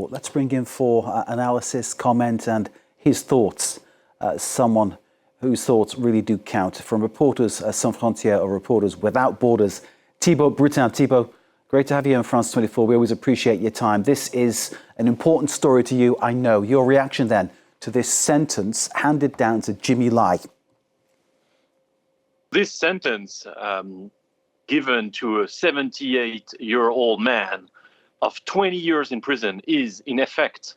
Thibault, let's bring in for analysis, comment, and his thoughts. Someone whose thoughts really do count. From Reporters Sans Frontières or Reporters Without Borders, Thibault Bruttin. Thibault, great to have you on France 24. We always appreciate your time. This is an important story to you, I know. Your reaction then to this sentence handed down to Jimmy Lai. This sentence given to a 78-year-old man of 20 years in prison is, in effect,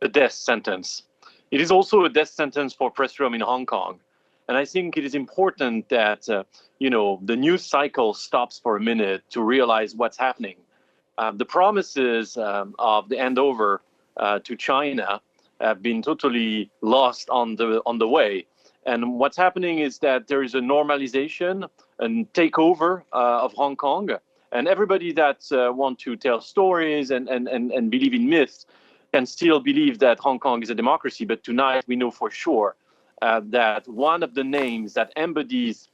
a death sentence. It is also a death sentence for press freedom in Hong Kong. And I think it is important that, the news cycle stops for a minute to realize what's happening. The promises of the handover to China have been totally lost on the way. And what's happening is that there is a normalization and takeover of Hong Kong. And everybody that want to tell stories and believe in myths can still believe that Hong Kong is a democracy. But tonight we know for sure that one of the names that embodies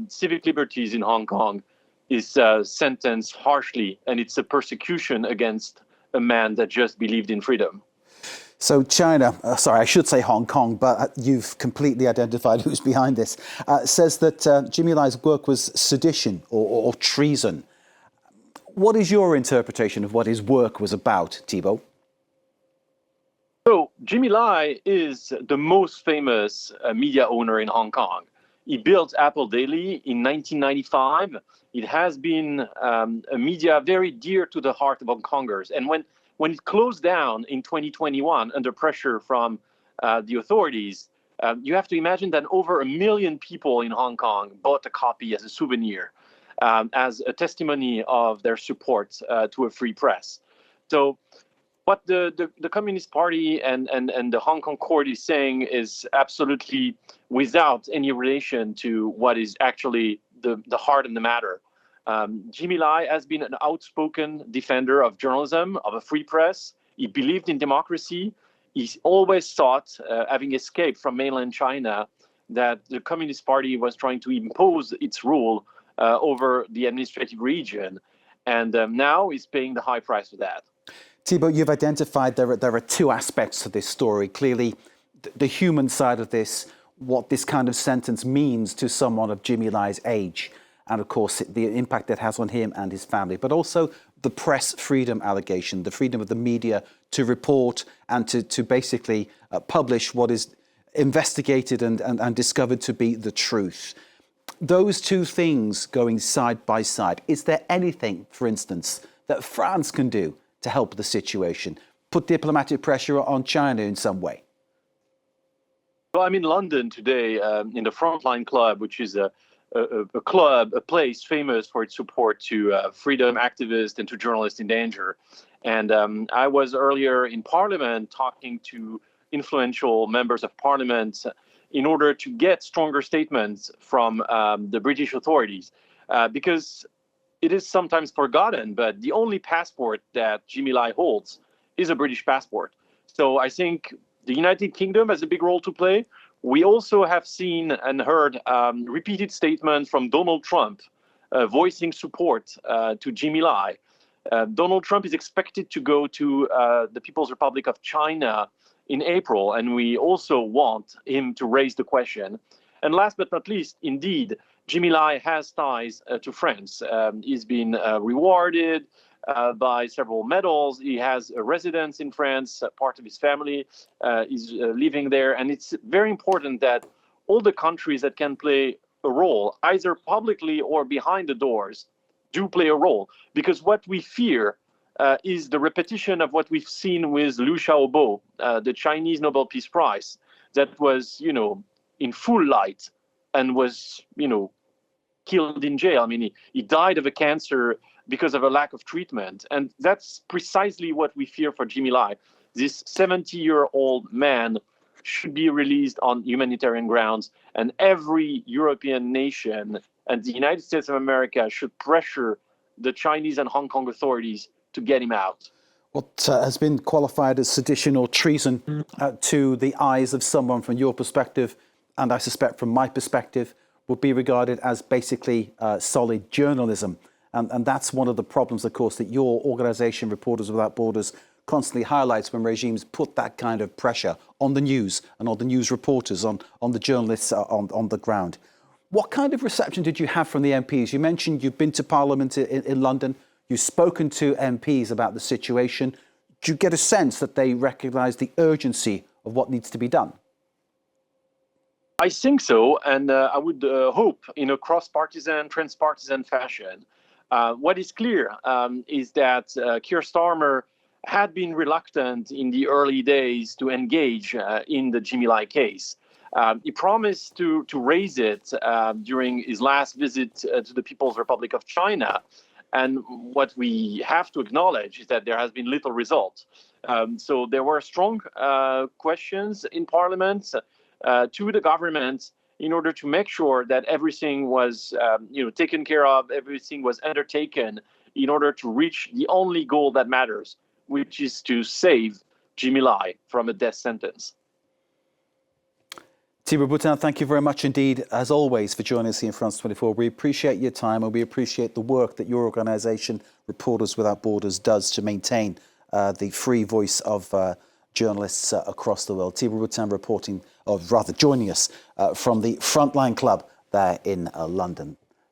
civic liberties in Hong Kong is sentenced harshly. And it's a persecution against a man that just believed in freedom. So China, sorry, I should say Hong Kong, but you've completely identified who's behind this, says that Jimmy Lai's work was sedition or treason. What is your interpretation of what his work was about, Thibault? So Jimmy Lai is the most famous media owner in Hong Kong. He built Apple Daily in 1995. It has been a media very dear to the heart of Hong Kongers. And when it closed down in 2021 under pressure from the authorities, you have to imagine that over 1 million people in Hong Kong bought a copy as a souvenir, as a testimony of their support to a free press. So what the Communist Party and the Hong Kong court is saying is absolutely without any relation to what is actually the heart of the matter. Jimmy Lai has been an outspoken defender of journalism, of a free press. He believed in democracy. He always thought, having escaped from mainland China, that the Communist Party was trying to impose its rule over the administrative region. And now he's paying the high price for that. Thibault, you've identified there are two aspects to this story. Clearly, the human side of this, what this kind of sentence means to someone of Jimmy Lai's age, and of course, the impact it has on him and his family, but also the press freedom allegation, the freedom of the media to report and to basically publish what is investigated and discovered to be the truth. Those two things going side by side, is there anything, for instance, that France can do to help the situation, put diplomatic pressure on China in some way? Well, I'm in London today in the Frontline Club, which is a club, a place famous for its support to freedom activists and to journalists in danger. And I was earlier in Parliament talking to influential members of Parliament in order to get stronger statements from the British authorities, because it is sometimes forgotten, but the only passport that Jimmy Lai holds is a British passport. So I think the United Kingdom has a big role to play. We also have seen and heard repeated statements from Donald Trump voicing support to Jimmy Lai. Donald Trump is expected to go to the People's Republic of China in April, and we also want him to raise the question. And last but not least, indeed, Jimmy Lai has ties to France. He's been rewarded by several medals. He has a residence in France. Part of his family is living there. And it's very important that all the countries that can play a role, either publicly or behind the doors, do play a role. Because what we fear is the repetition of what we've seen with Liu Xiaobo, the Chinese Nobel Peace Prize, that was, in full light and was, killed in jail. I mean, he died of a cancer because of a lack of treatment. And that's precisely what we fear for Jimmy Lai. This 70-year-old man should be released on humanitarian grounds, and every European nation and the United States of America should pressure the Chinese and Hong Kong authorities to get him out. What has been qualified as sedition or treason to the eyes of someone from your perspective, and I suspect from my perspective, would be regarded as basically solid journalism. And that's one of the problems, of course, that your organisation, Reporters Without Borders, constantly highlights when regimes put that kind of pressure on the news and on the news reporters, on the journalists on the ground. What kind of reception did you have from the MPs? You mentioned you've been to Parliament in London. You've spoken to MPs about the situation. Do you get a sense that they recognise the urgency of what needs to be done? I think so, and I would hope in a cross-partisan, transpartisan fashion. What is clear is that Keir Starmer had been reluctant in the early days to engage in the Jimmy Lai case. He promised to raise it during his last visit to the People's Republic of China. And what we have to acknowledge is that there has been little result. So there were strong questions in Parliament to the government in order to make sure that everything was taken care of, everything was undertaken in order to reach the only goal that matters, which is to save Jimmy Lai from a death sentence. Thibault Bruttin, thank you very much indeed, as always, for joining us here in France 24. We appreciate your time and we appreciate the work that your organisation, Reporters Without Borders, does to maintain the free voice of journalists across the world. Thibault Bruttin joining us from the Frontline Club there in London.